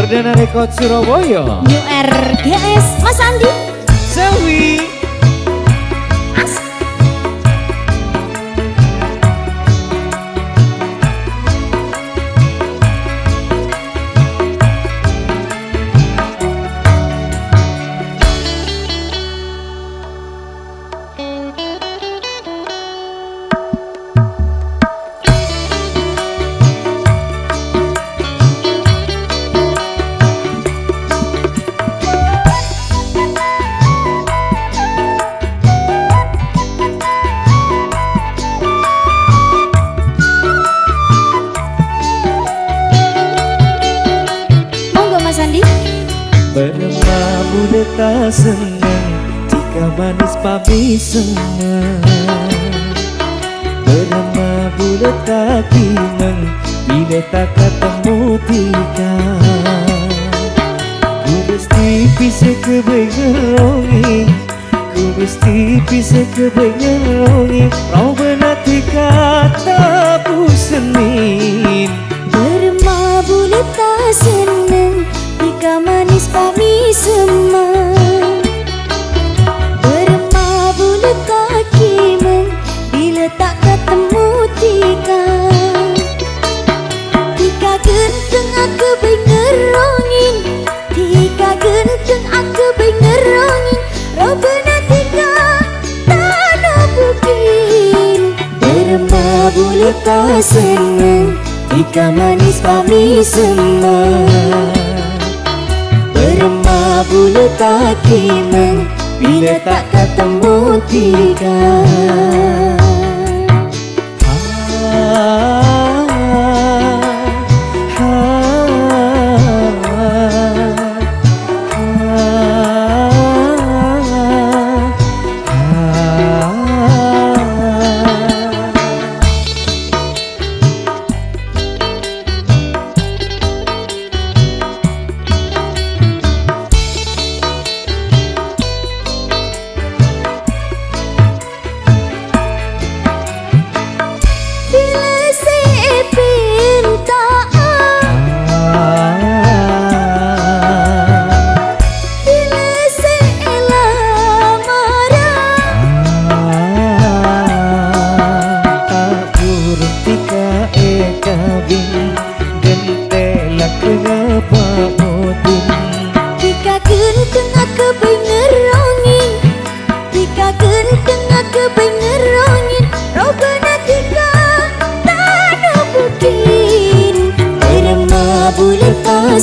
Perdana Rekod Surabaya. New RGS Mas Andi Selwi. Bermamu tak senang jika manis pami senang. Bermamu tak kinang bila tak ketemu tiga. Ku mesti pisah kebengerongi, ku mesti pisah kebengerongi. Kau benar kata pusenin. Bermamu tak senang jika manis pami semang. Bermabu letak kimeng bila tak ketemu tiga. Tiga genteng aku bengerongin, tiga genteng aku bengerongin. Robena tiga tanah bukin. Bermabu letak senang jika manis pami semang. Bermabu letak kimeng bila tak ketemu tiga.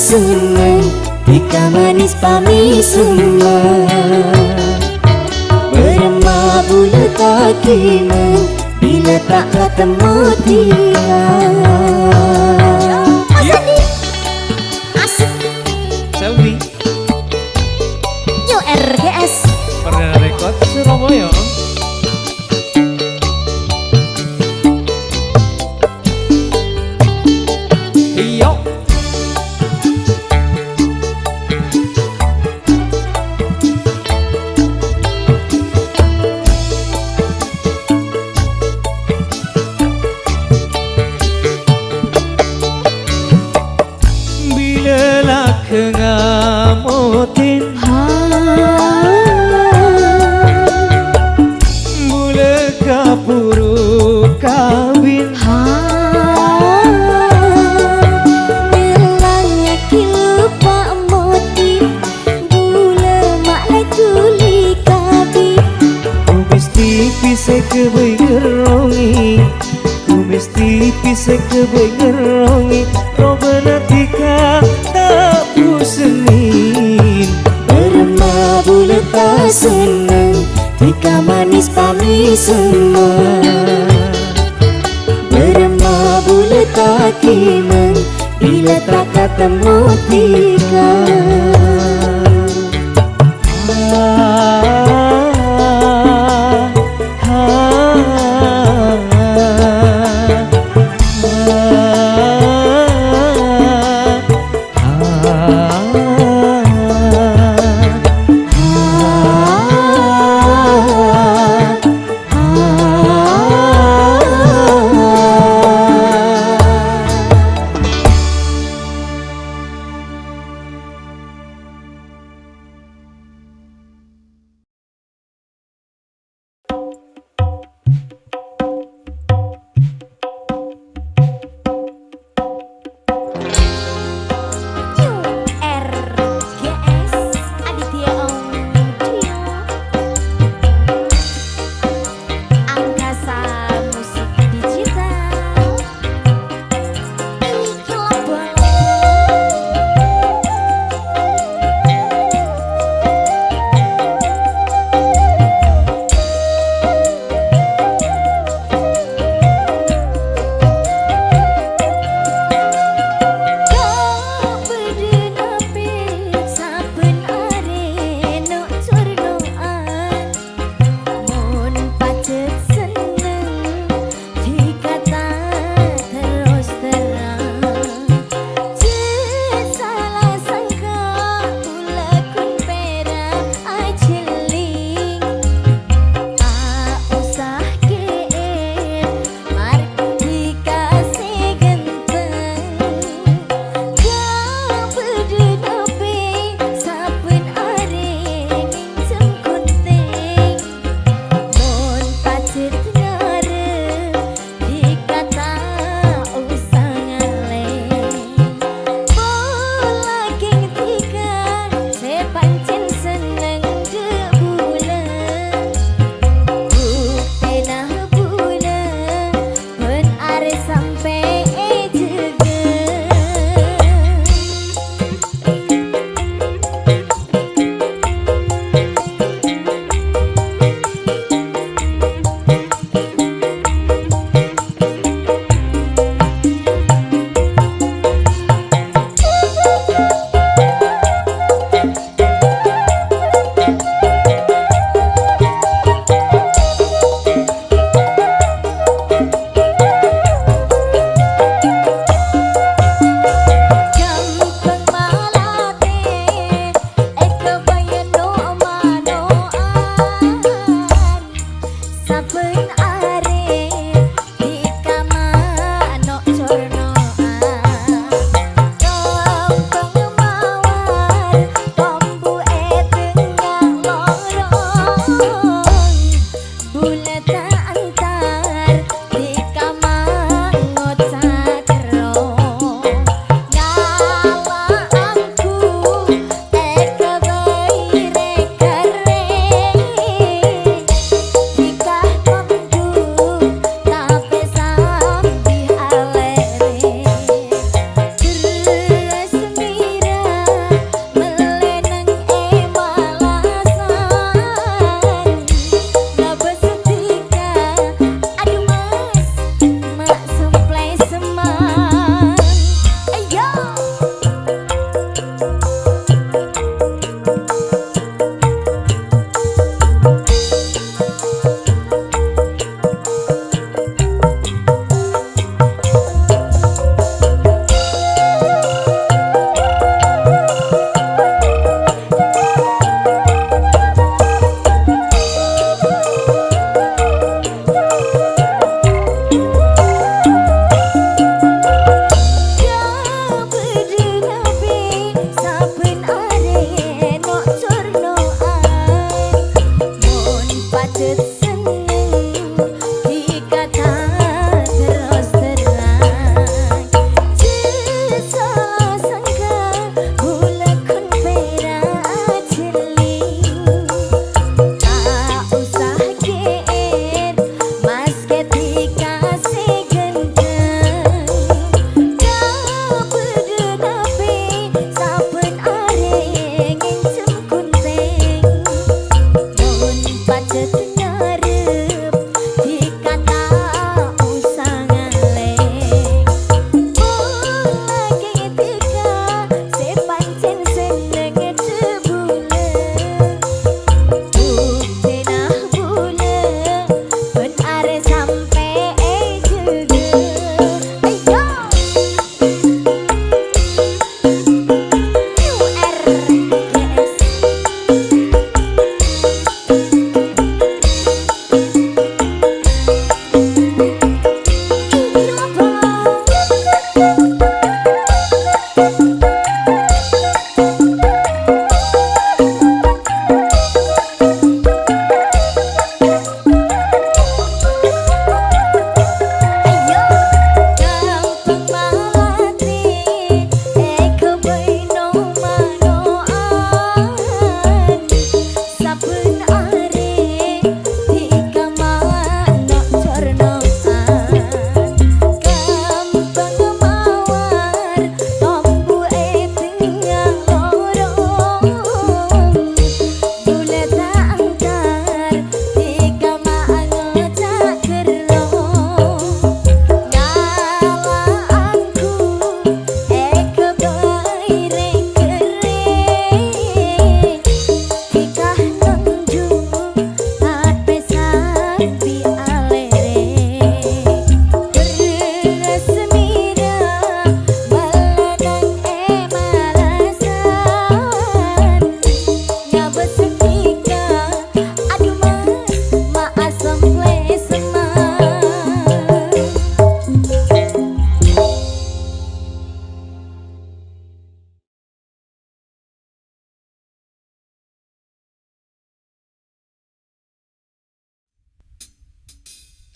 Senang jika manis pami semang. Bermabu letak kimeng bila tak ketemu tiga. Mas Andi asik. Selwi. New RGS Perdana Rekod Surabaya. Kengamotin mula kapuru kawin bilangnya kilupa motin bula maklai tuli kabi. ku mesti pisah kebengerongi, ku mesti pisah kebengerongi. Robena tika tak pusenin. Bermabu letak senang jika manis pami semang. Bermabu letak kimeng bila tak ketemu tiga.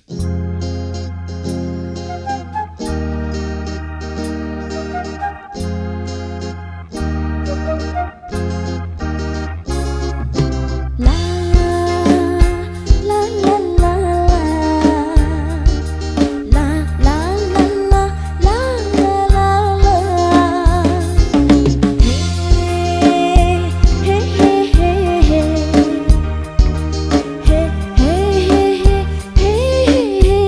La la la la la la la la la la la. Hey hey hey hey hey hey hey hey hey hey.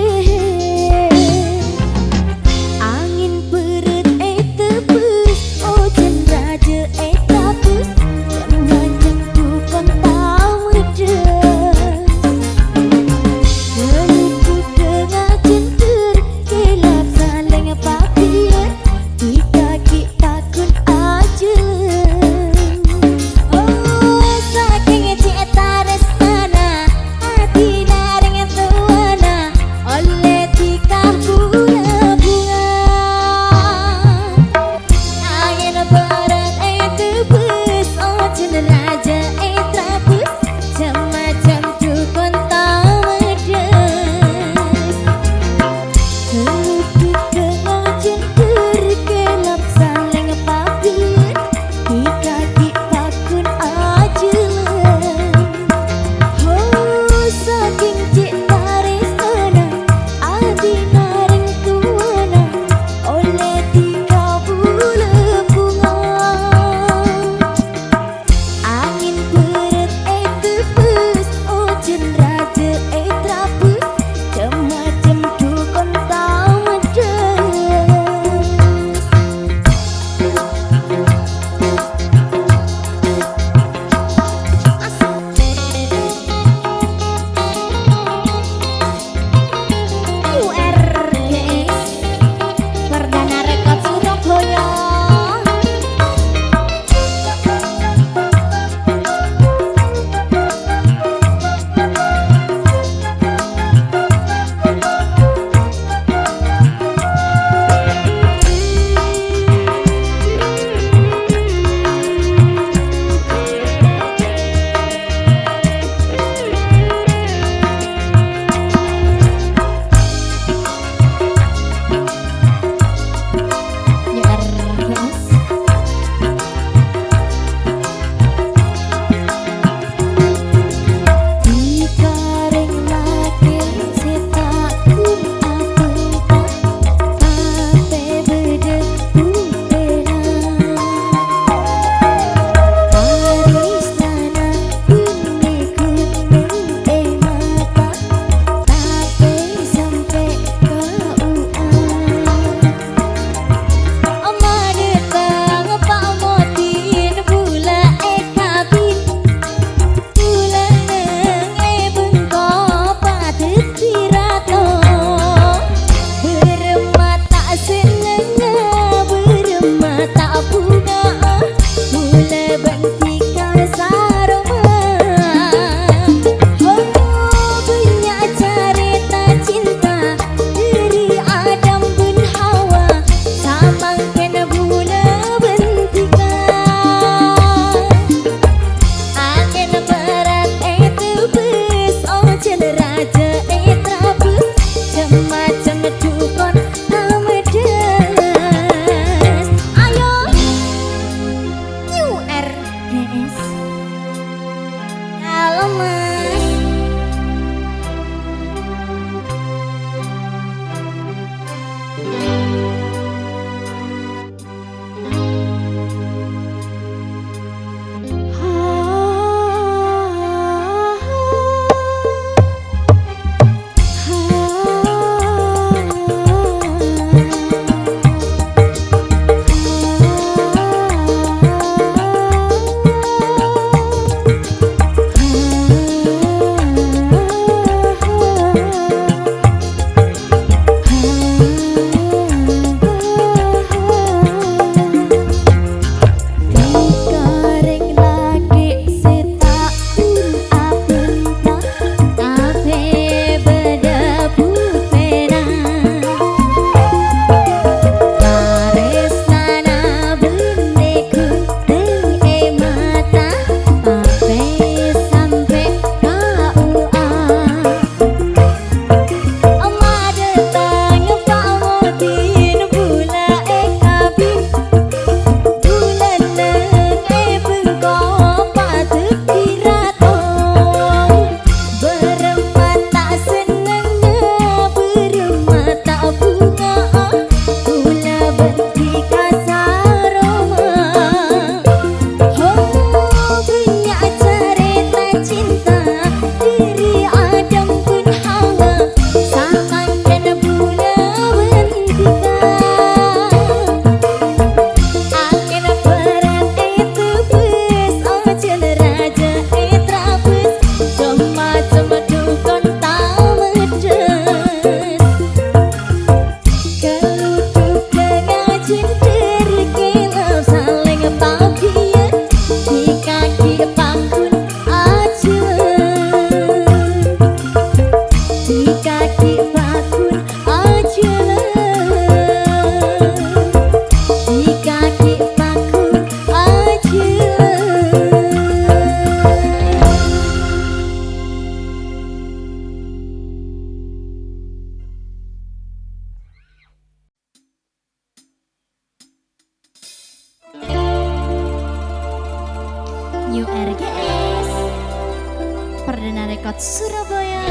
Arena Rekod Surabaya.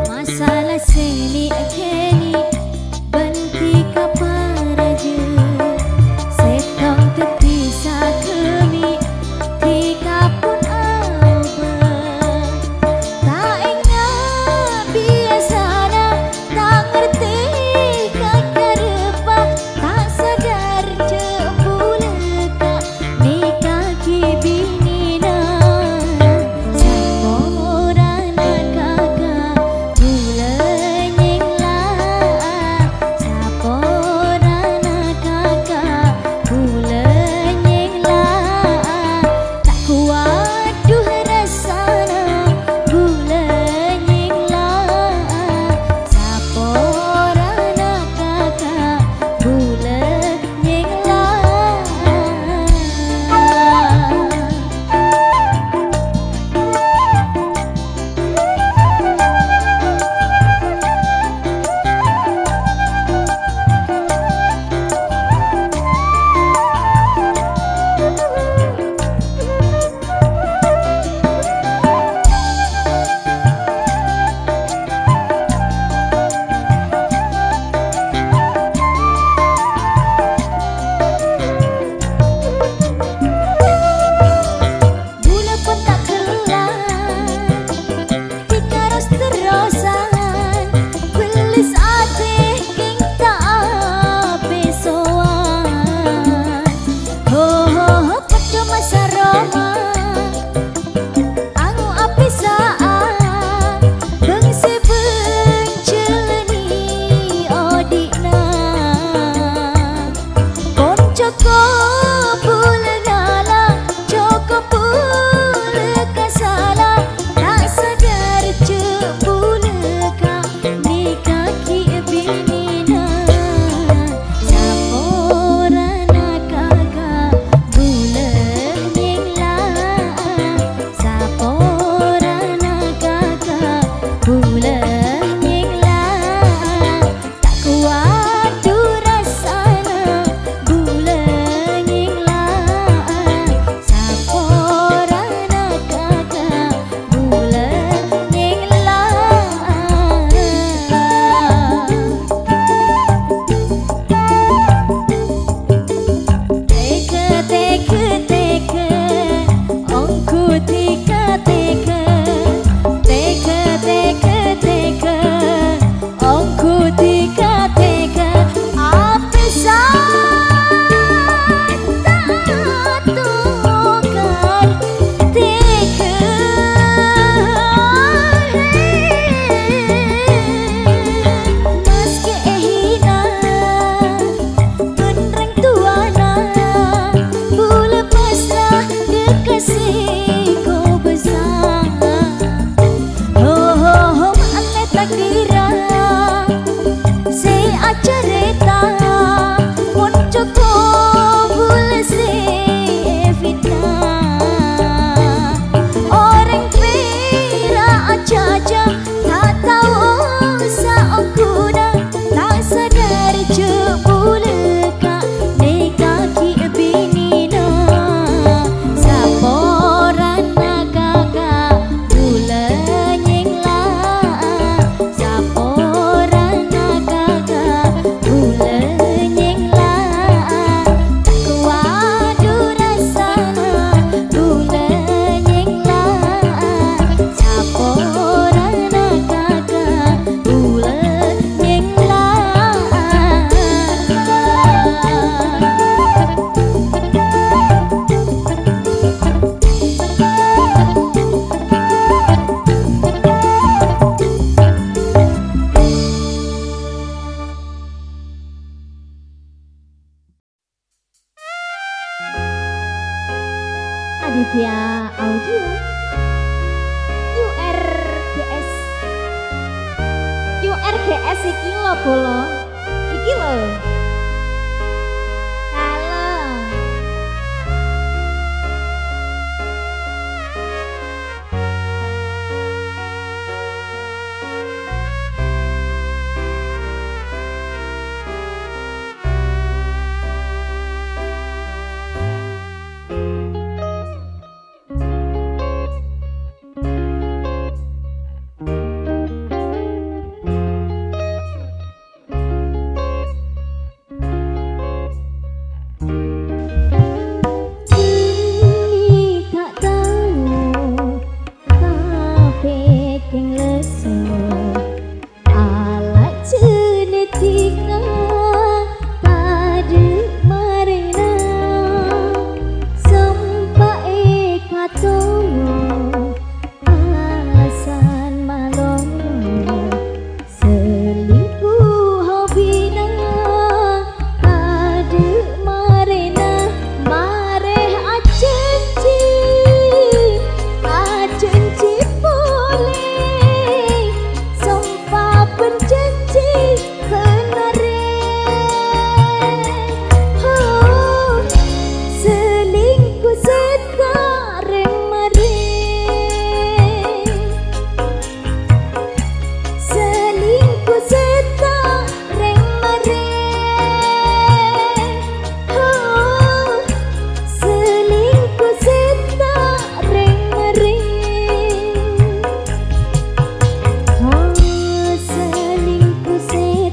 Masalah seni akeni benti kaparaja setong tetisa kemi tika pun aba tak ingat biasana tak ngerti kakarepa tak sadar jebuleka nikah kibinina samorana kakak bulan saporana kakak bulan tak kuat duh rasana bulan saporana kakak bulan Bula pun tak kelar tika ros terosan belis ate king tak besoan ho ho ho padha masa roma angu apisaan bangsi benceleni odina Joko bulanala Joko buleka sala tak sadar jebuleka nikah kibinina saporana kakak bulan saporana kakak bulan tak kuat durasana bulan saporana kakak bulan teka ongku tika teka ongku tika apisan tak tukar teka meski ehina penreng tuana bula pasrah dekasih kau besar ho ho ho maale takdira se acareta pun cukup bula se fitnah orang kira aja tak tahu saokuna tak sadar jebuleka nikah kibinina saporana kakak bulan saporana kakak bulan tak kuat durasana bulan saporana kakak bulan Aditya Audio URGS iki lho bolo iki lho kalem senetika pada marina sampai katongo asan malong selingkuh hobina pada marina mareh acenci boleh sumpah berjanji oh, selingkuh sekarang mareh selingkuh sekarang mareh oh, selingkuh sekarang mareh oh, selingkuh sekarang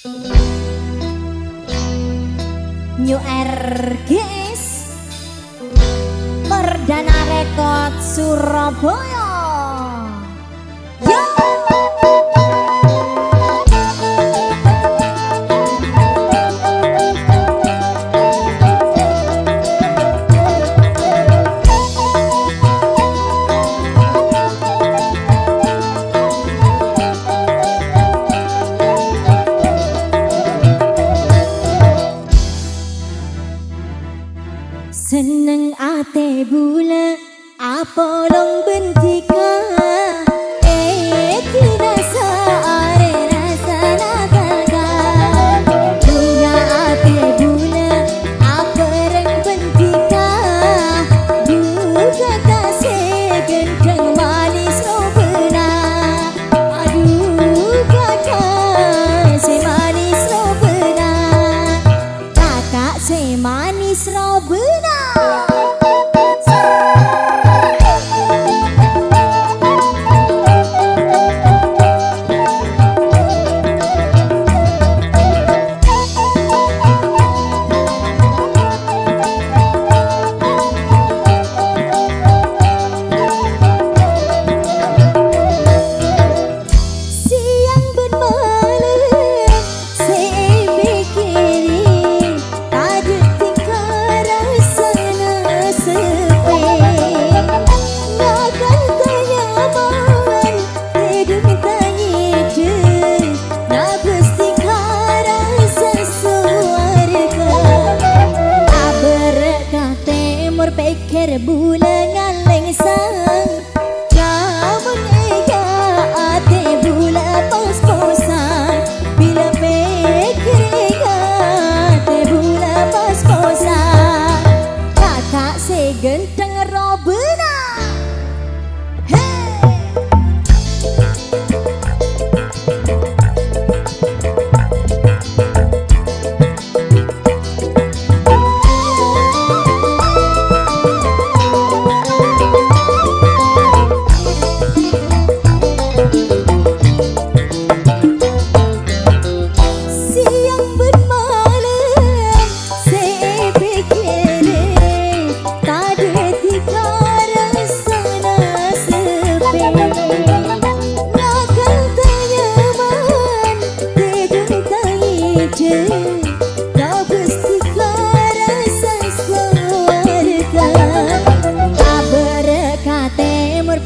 New RGS Perdana Rekod Surabaya. Yo! Seneng ate bula apa long bentika tidak seare rasa nagaga bunga ate bula apa reng bentika buka kasih gendeng manis robena aduh kakak si manis robena kakak si manis robena. Pikir bulan ngaleng sang kamu nega ate bula pos-posan bila pikir nega ate bula pos-posan kakak segenteng robena.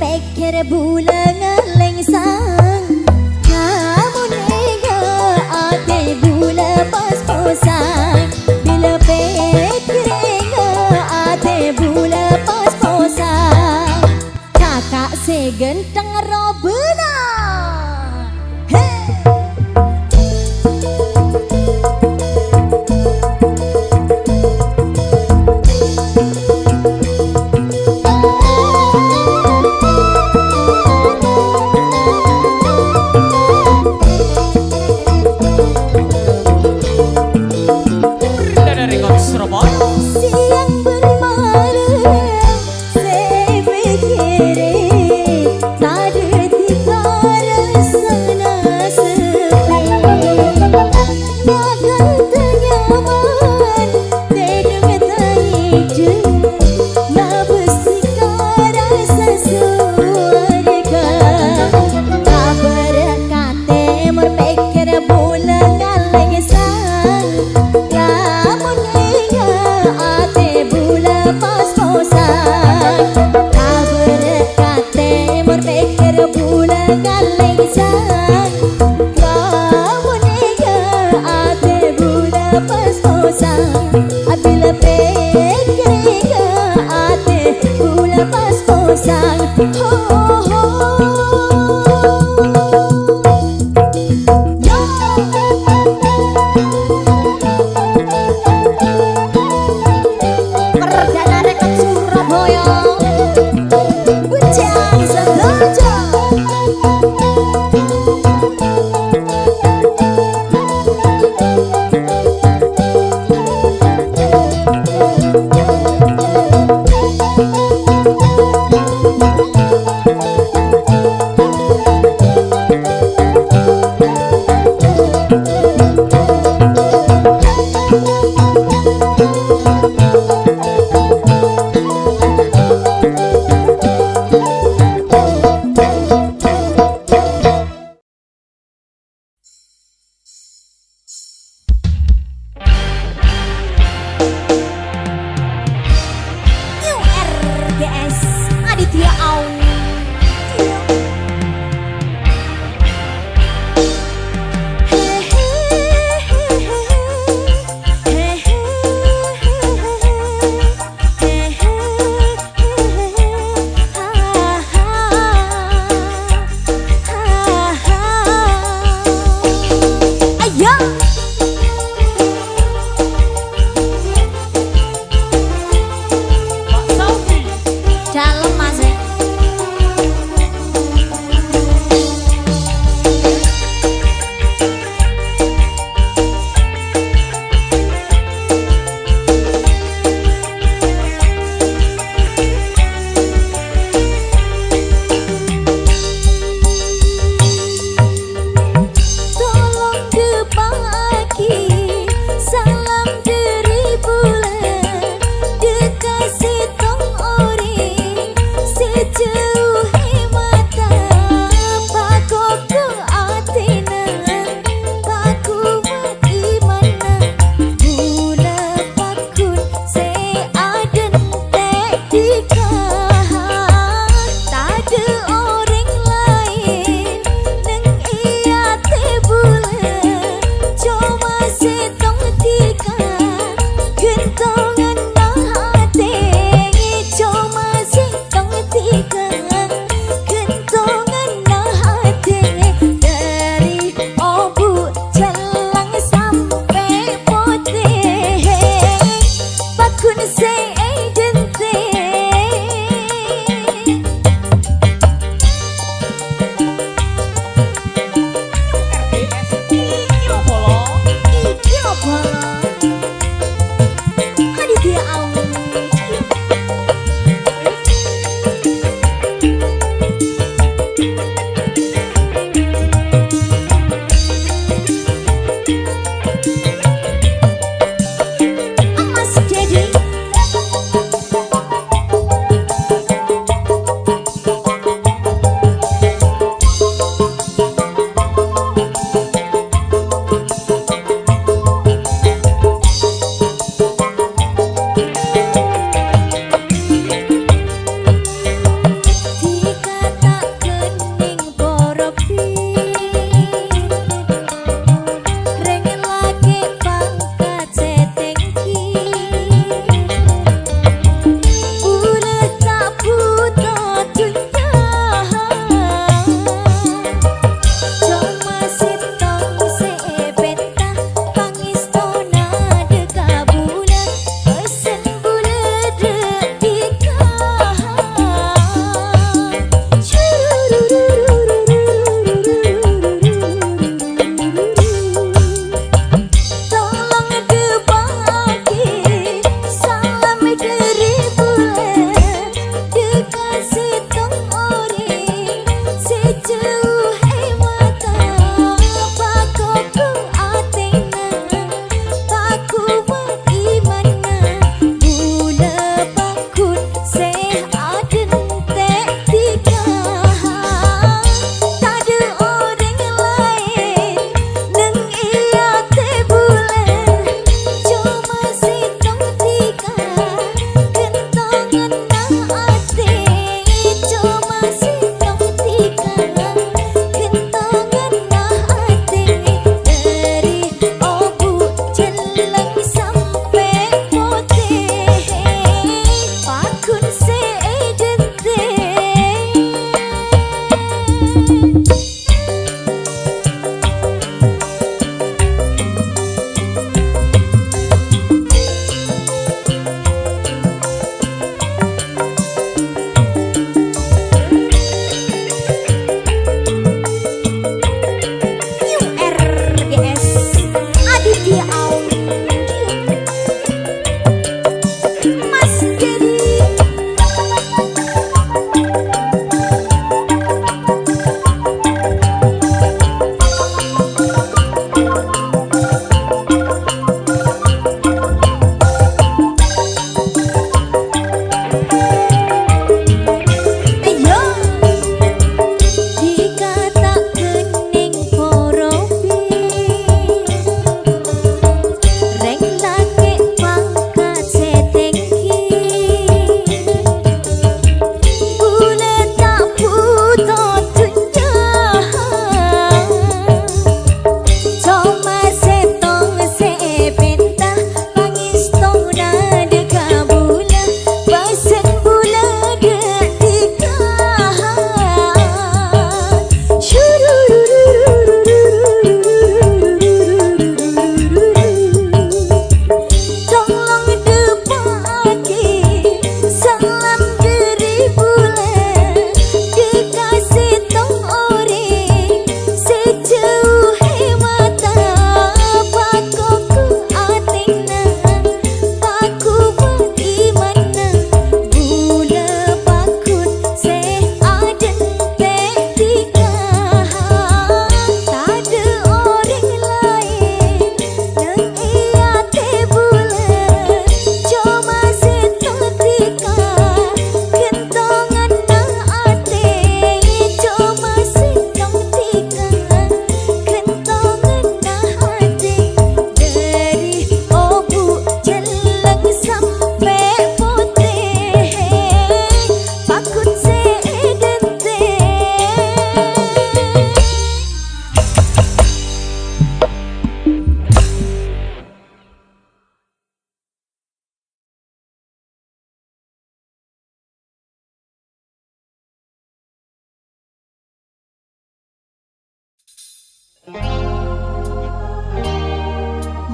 Pikir bulan ngaleng sang kamu nega ate bula pas-posan bila pikir nega ate bula pas-posan kakak segenteng robena. Siang bermalam saya pikirin tadi tiga rasana sepi makan tenyaman tidur terhidup nabas tiga rasa surga kabar kate berpikir bulan ngaleng sang kamu ate bula pas-posan kabar kate berpikir bula ngaleng sang kamu nega ate bula pas-posan bila pikir nega ate bula pas-posan ho ho.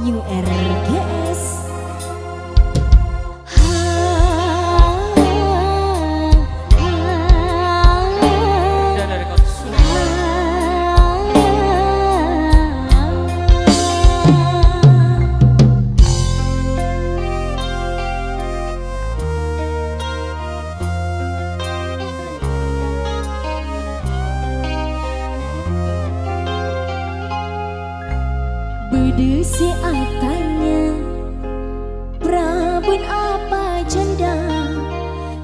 URGS. Dari Kota Surabaya. Berdesi atanya Prabun apa janda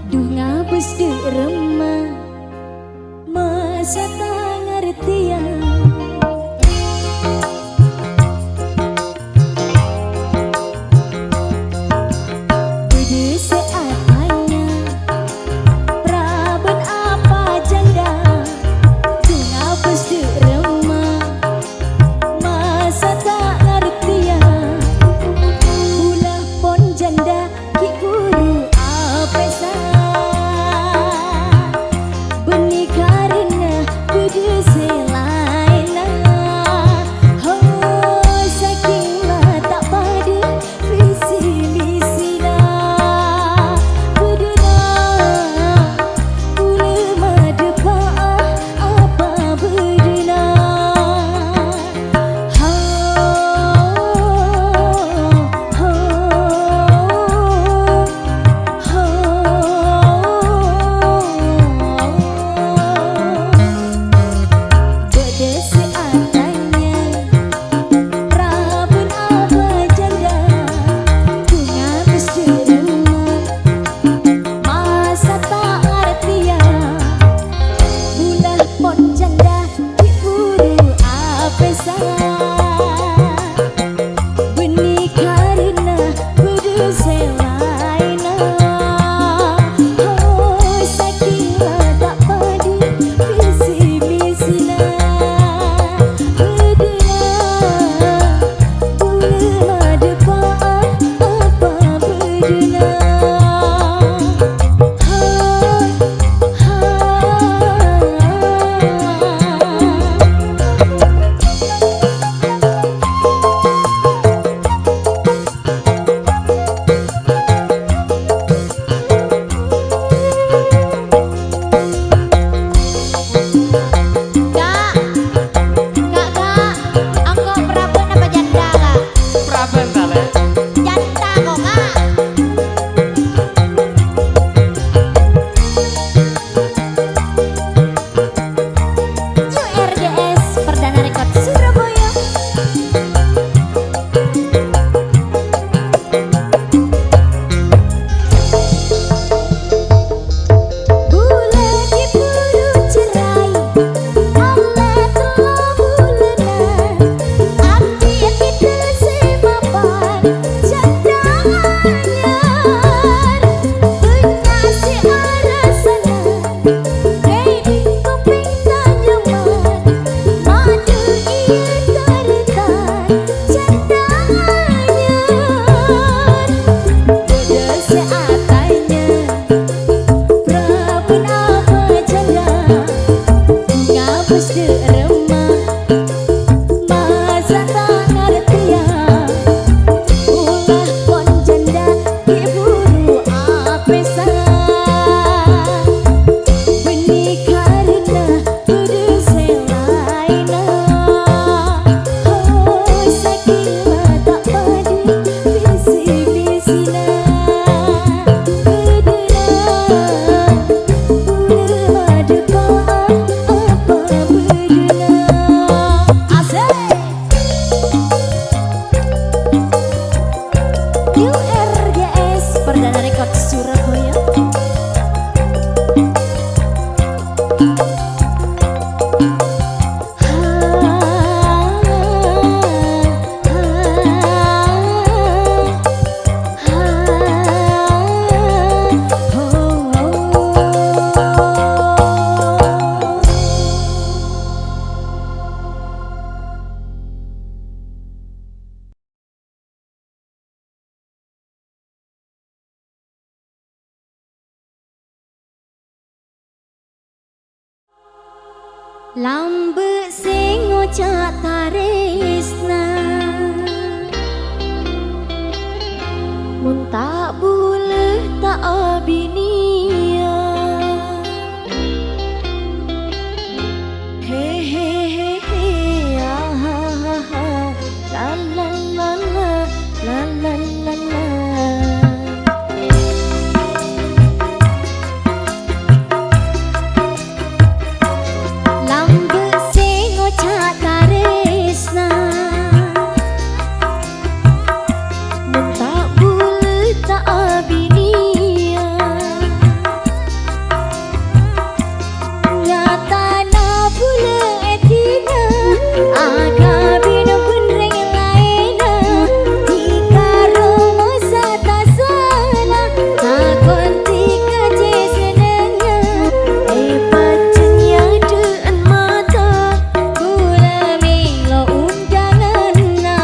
Duh ngabes de remah Masa tak ngertian Berdesi atanya Prabun apa janda Duh ngabes de remah Masa tak ngertian Ulah pon janda ki guru apesa Benih karena budi selaina Oh saking lah tak pada visi misina Bedena Ula madepa apa bedena Berdesi atanya Prabun apa janda Bunga mesti rumah Masa tak artian Bulah pon janda diburu apesa Benih karena kudu selaina Oh saking lah tak padu visi misina Bedena Boleh madepa apa bedena Kak, angkok Prabun apa janda kak? Praben tale. Janda kok kak? URGS Perdana Rekod Surabaya. Bulan diburu cerai Allah telah bulenan Hati kita semapan Janda anyar Pengasih arah sana Baby kuping tak nyaman Madu ia taretan Janda anyar Berdesi atanya Prabun apa janda Ngabes de remah Masa tak ngertian Ulah pon janda diburu apesa Benih karena kudu selaina Oh saking lah tak padu visi misina Bedena Boleh madepa apa bedena Asik URGS Perdana Rekod Surabaya. Lambe sing ngocak taresna mun tak boleh tak abinia he he he he ah ha ha ha la la la la la la la la lambe sing ngocak taresna mun tak boleh tak abinia nyata na boleh etina aga bina benreng laina dikaro masa tak salah takon tika je senengnya pacenya dean mata gula milo undangan na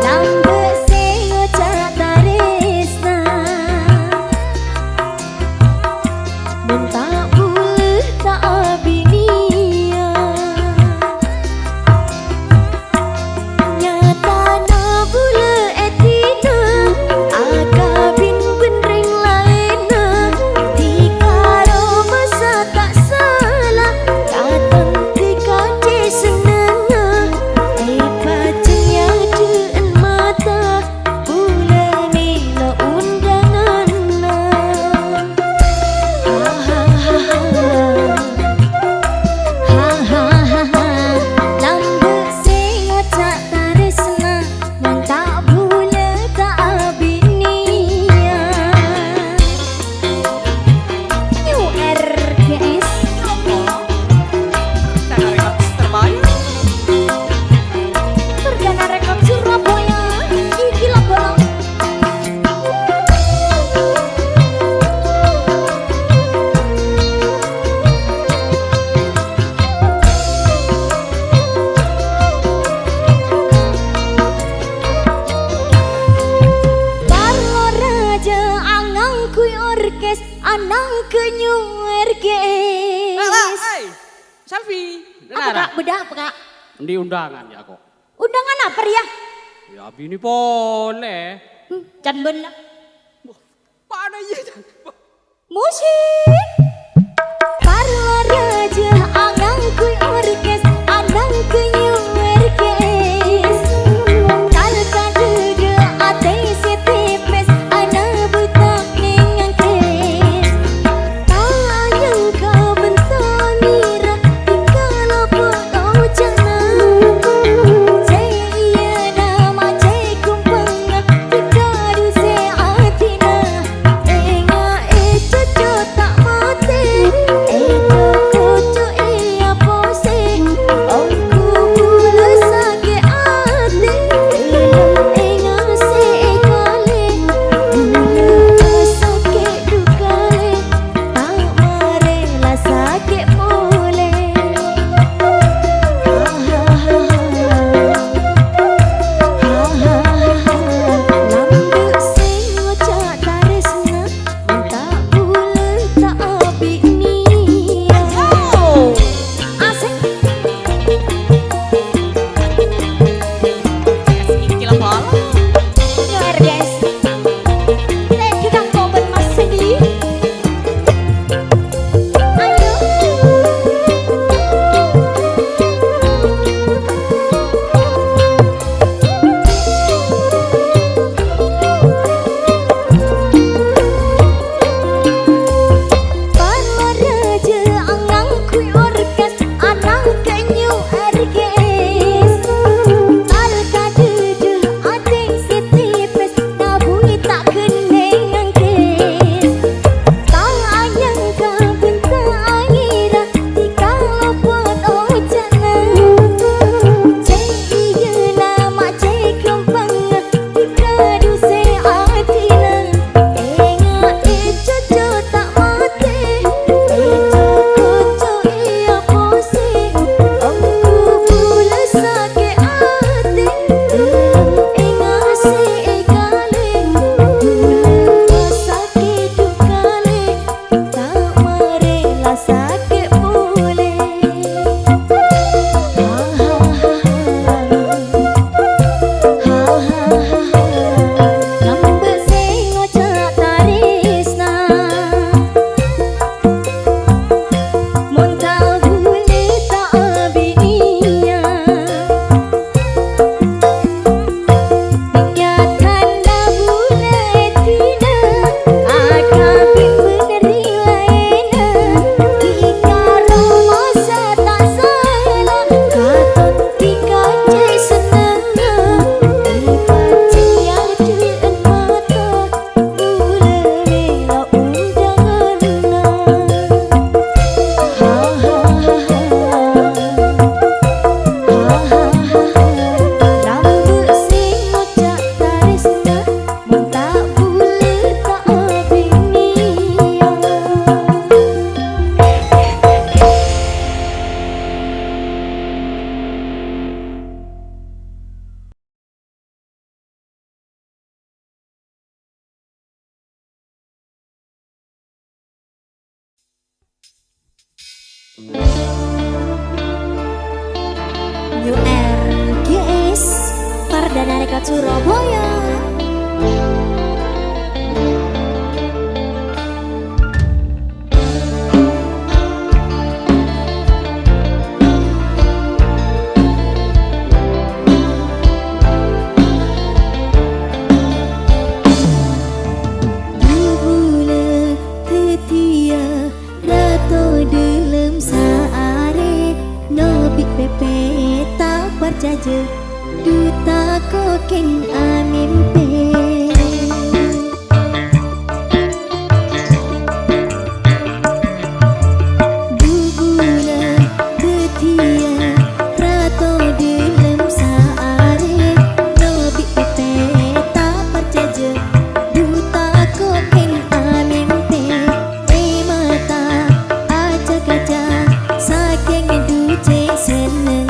lambe sing ngocak taresna mun tak boleh tak abinia nyata na boleh etina aga bin benreng laina dikaro masa tak salah datang tika je senengnya pacenya dean mata bulan nila undangan na lambe sing ngocak taresna mun tak boleh tak abinia New RGS Perdana rekod terbaik. Perdana Rekod Surabaya iki lho bolong Parlo raja angang kuy orkes anang kenyu RGS Hey, selfie. apa kak beda apa kak Di undangan ya kok. undangan apa ya Ya bini boleh. can bener Mana ya? musik Parlo raja angang kuy orkes anang kenyu RGS kal kadede ate setepes ana butak nengang kes tayang ka bentangira dikala foto jana iya nama kumpanga dikadu se atina enga cucu tak mati kucu Sardana dekat Surabaya. Jaja duta koken amimpe bubula betia rato dilem saare no bik pepe tak perjaja duta koken amimpe mata aja kaca saking duce seneng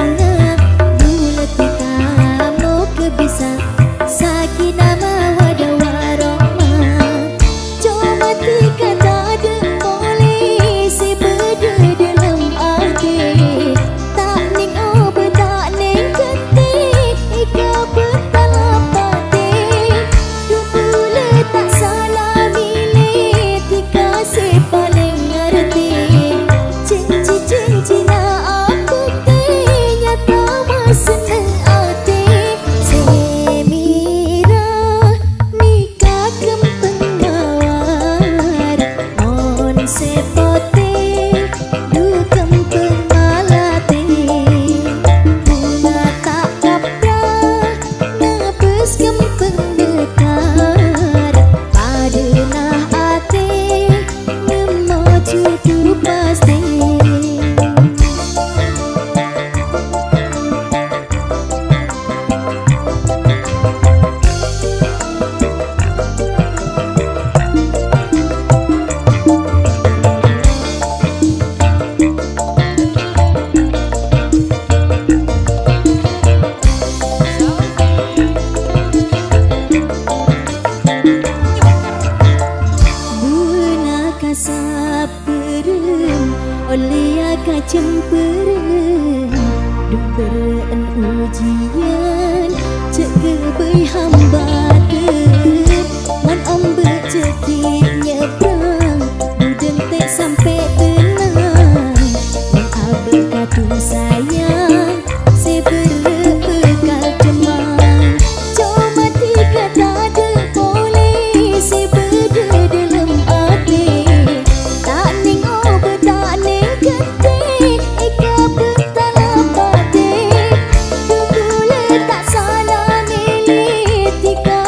cemperan dumberen ujian cek kebai hamba man ombe cekit nyebrang budeng tek sampai tenang man abe katu sayang sebere bekal cemang cuma tiga tak ada boleh sebede dalam hati tak ning obe tak ning kete ika betala pate dulu tak salah milih tika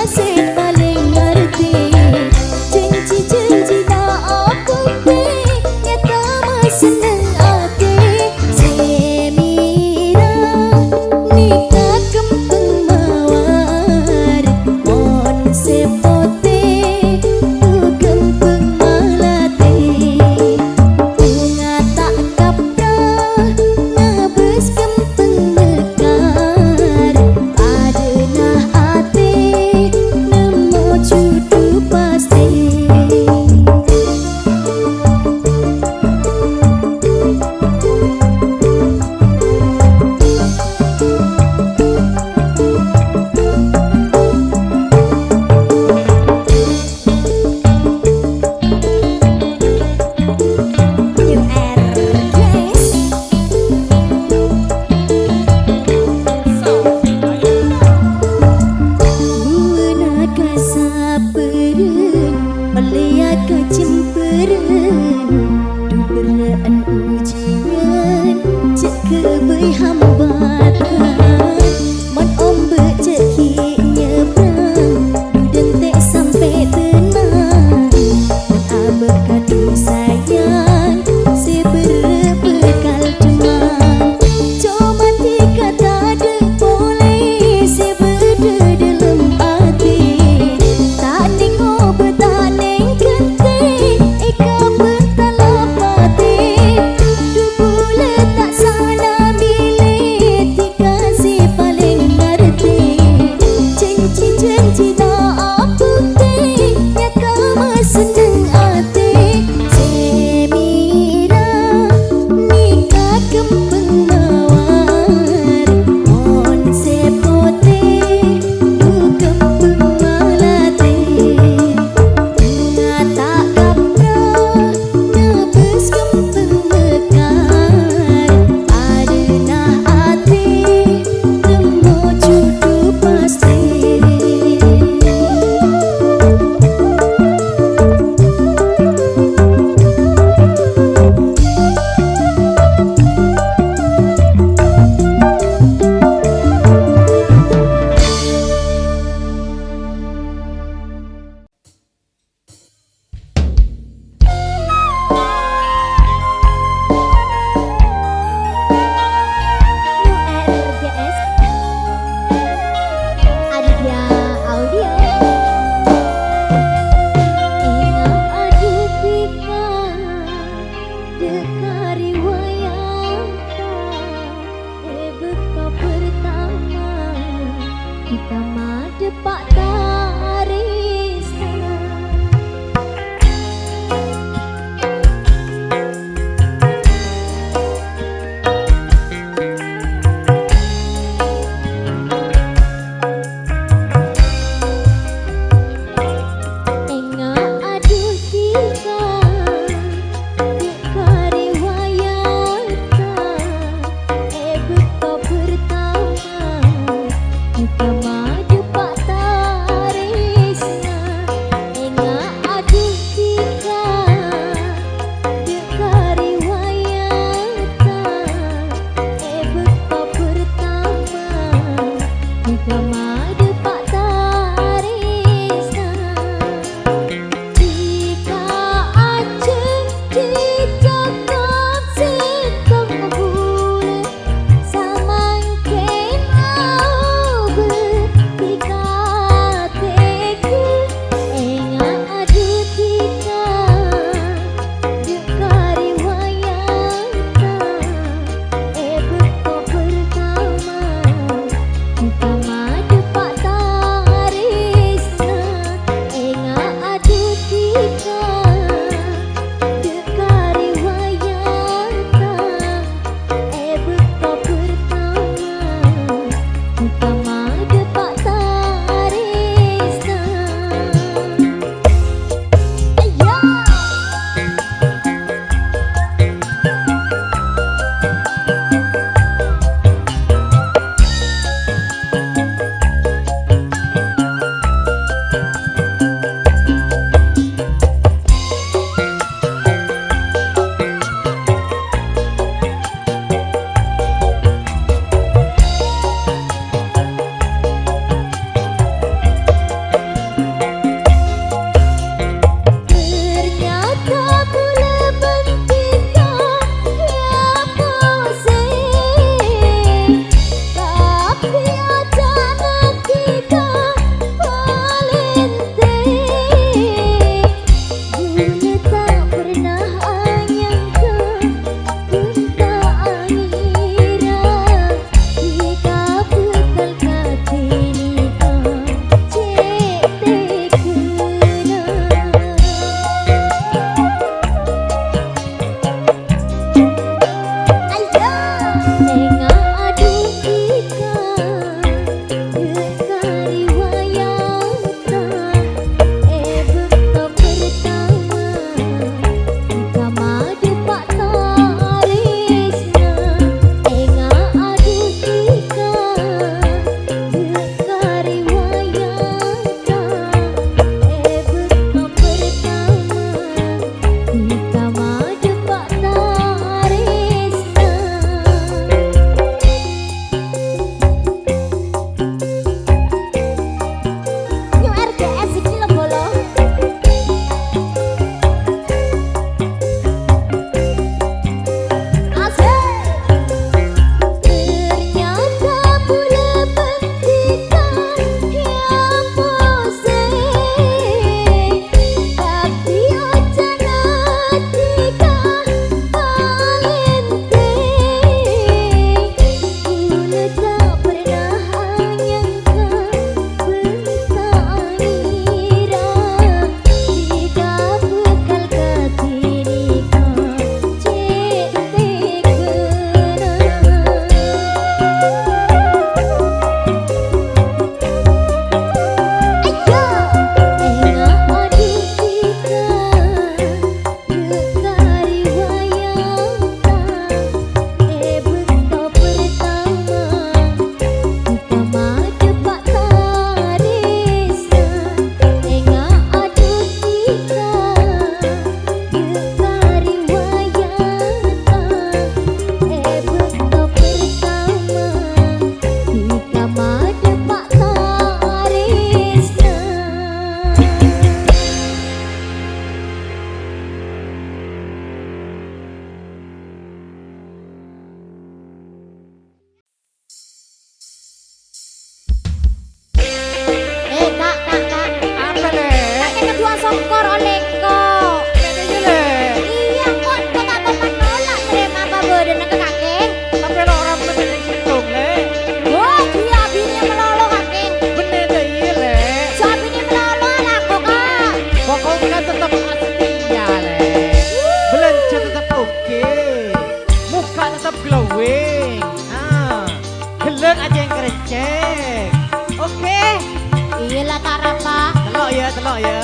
lo ya.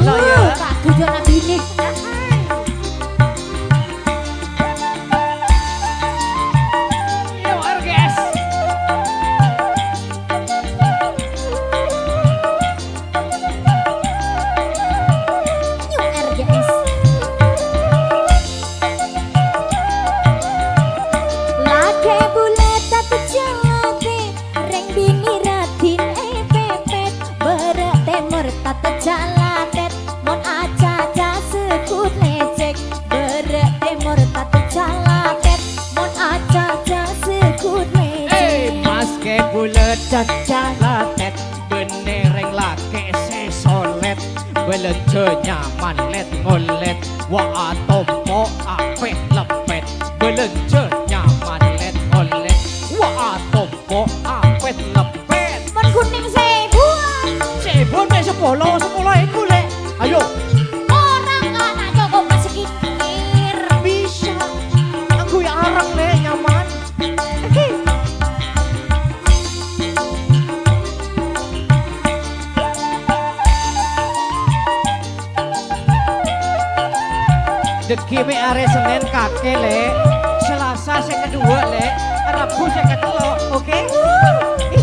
Lo ya. Kak tujuan nabi ini. Yo RGS. New RGS. Lake bulat tatu jalate, reng bini ratin pepet, berat temur tatu jalatet, mon aca-aca sekut lecek, berat temur tatu jalatet, mon aca-aca sekut lecek. Mas ke bulet cacalatet benereng lake sesolet belence nyaman let ngolet wa tompo apet lepet belence nyaman let ngolet wa tompo apet lepet Mon kuning sebuah, sebon me sepuluh iku lek ayo orang anak Joko Masekir. bisa aku ya arang le nyaman Deki me are Senin kake le Selasa saya kedua le Rabu saya kedua oke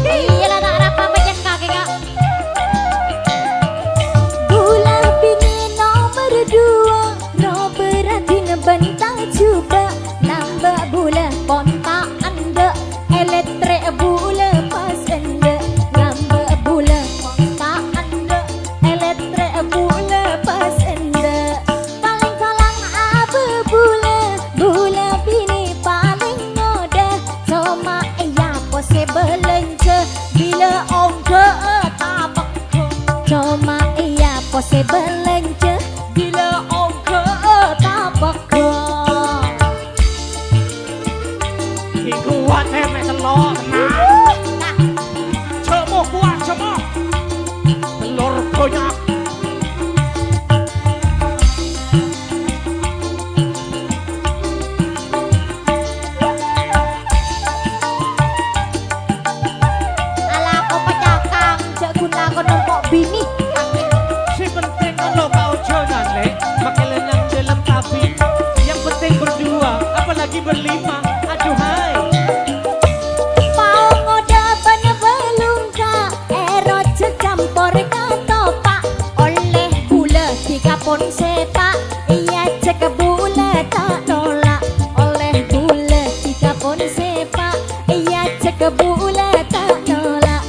Iya lah tak apa pajan kaki kak. Bulan bini nomor 2, Robert Adina bentang juga. Nambah bulan kontak anda, elektrik bulan pas anda. Nambah bulan kontak anda, elektrik bulan pas anda. Paling kalang apa bulan bini paling mudah. Cuma iya pose belanja bila ongke tapak. Cuma iya pose belanja bila ongke tapak. Kuat me telur Nah, Cemok kuat cemok Telur banyak ala ko pacakang cek guna ko nombok bini. Si penting kalau kau jalan le Makai lenyang dalam kabin Yang penting berdua Apalagi berlima Aduhai Mau ngoda bana belungka, ero campur katopak. Oleh gula tiga pon sepak, iya cek bula tak nolak. Oleh gula tiga pon sepak, iya cek bula tak nolak.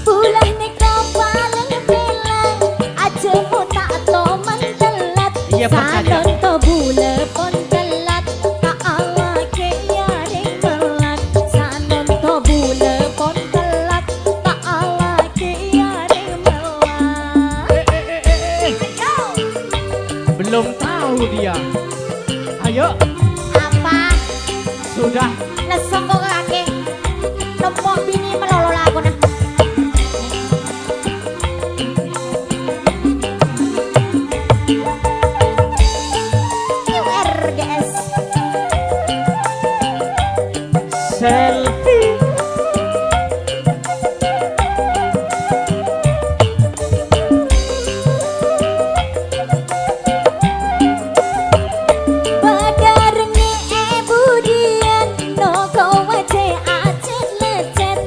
Bulan ni kau paling bilang, aja mu tak toman telat. Iya, percaya. Salon to bula pon telat, tak ala ke yaring telat. Salon to bula pon telat, tak ala ke yaring telat. Yo, Belum tahu dia Ayo apa? Sudah Lesong kok kaki, nombok bini melolol aku nah. URGS. Selfie Badarni budian, no kau wace acet lecet.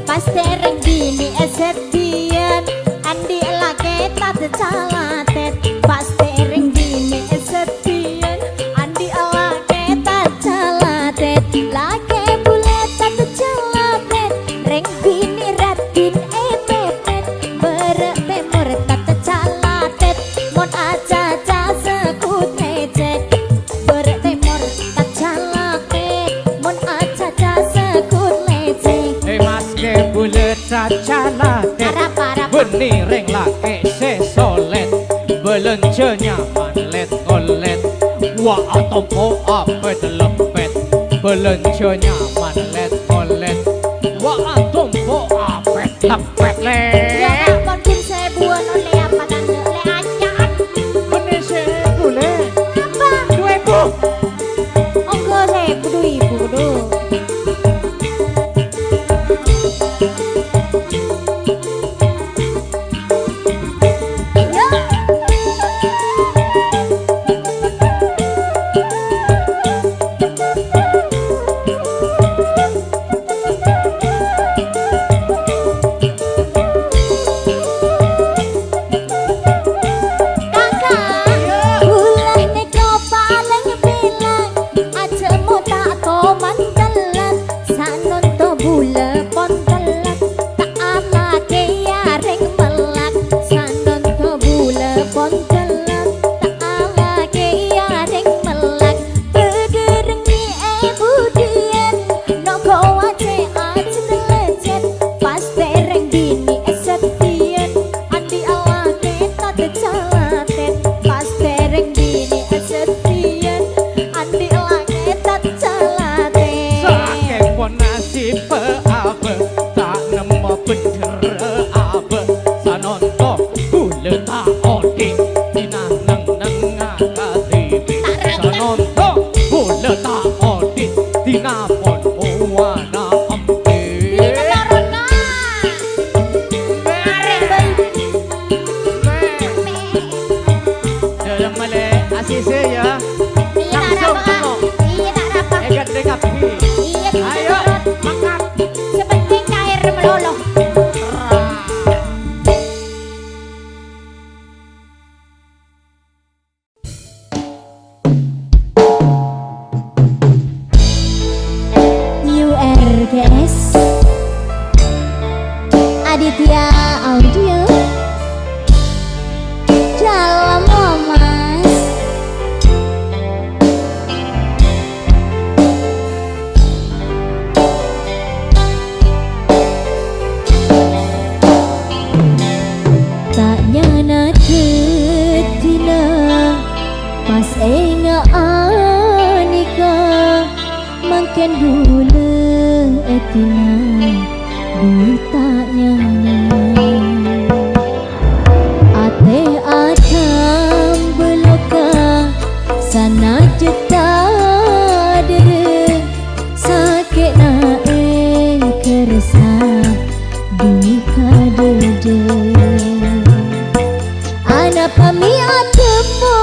Pas tereng bini esetian, andi lake tak calatet. Pas tereng bini esetian, andi lake tak calatet. Lake bulet tak calatet, reng bini ratin pepet. Berat temur tak calatet, mon aca-aca sekut lecet. Berat temur tak calatet, mon aca-aca sekut lecet. Mas ke bulet cacalatet Parah-parah. Benereng lake sesolet Belence nyaman let ngolet Wa tompo apet lepet Belence nyaman let ngolet Wa tompo apet lepet le Ya nak pun saya buat oleh apa tanda le acan. Bener saya bulet Apa? 2000 Onggo saya budu ibu budu. Yo. Oh wana ampe Ini corona. Arek bayi. dalam male asise ya Iya tak langsung apa. tengok Iya tak apa. egat dekapi Iya kita ayo turut. makan Sepenting air meloloh. URGS Aditya Audio Dalam Mas Tak nyana ketina pas enga anika makin dulu etina duta nyana ate atam beloka sana jeta dere sakit na kerasa duka dede anak pami atemo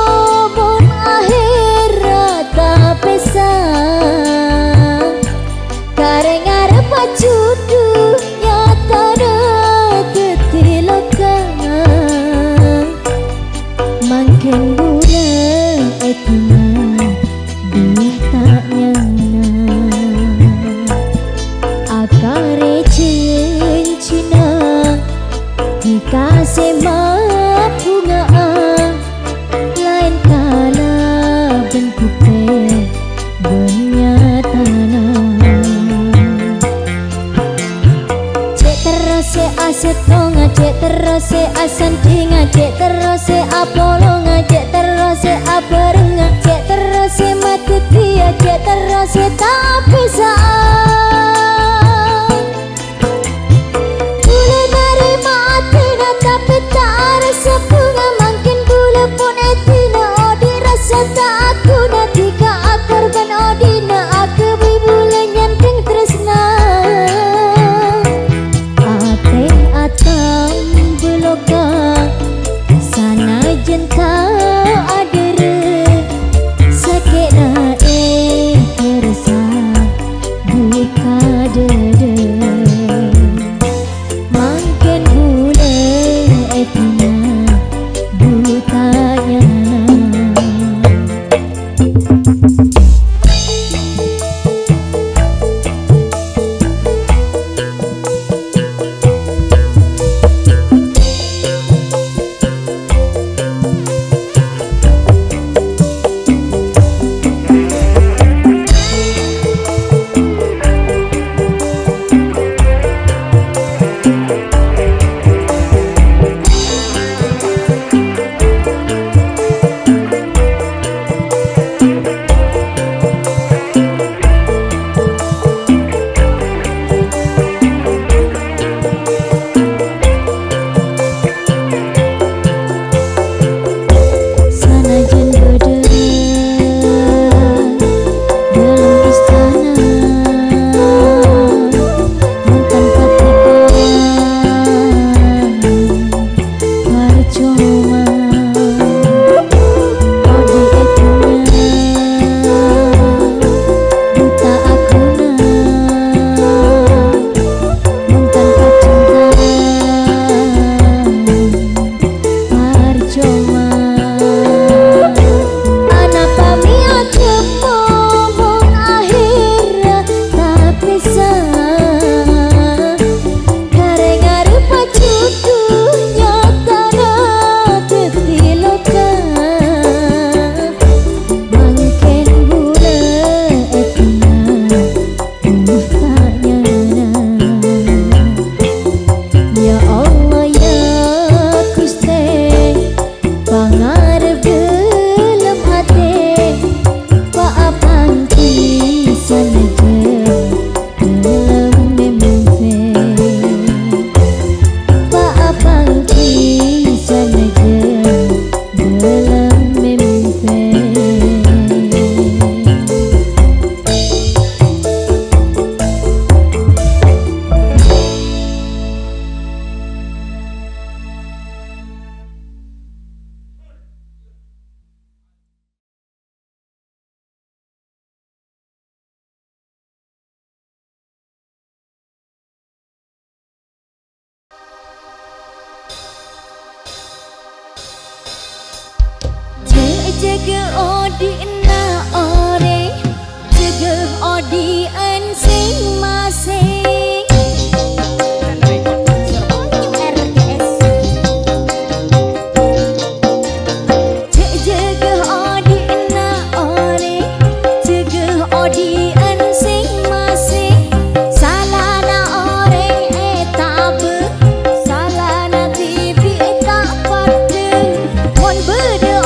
bon akhirat tak pesa kareng arep pacudu nyata na tetiloka makin gula etina duta nyana akare cincina dikasih bunga lain kala bentuknya benyatana cek terus aset ngajek terus asan ngajek terus apolo ngajek terus abareng ngajek terus mati dia cek terus tak bisa Bule dari matina tapi tak rasa bunga makin bule pun etina odi rasa tak aku nanti ka akar kan odina aku bule nyanteng tresna ate atam beloka sana jenta adere sakit na kerasa buka jaga odi na ore jaga odi sing masing RGS jaga odi na ore jaga odi sing masing salah na ore tabe salah na tibi tak pada mon berde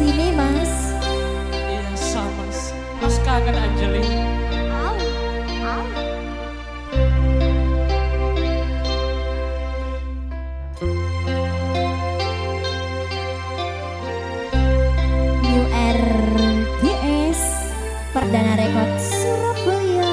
sini Mas. Iya sama. Mas kangen Anjali. Au, au. New RDS Perdana Rekod Surabaya.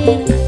air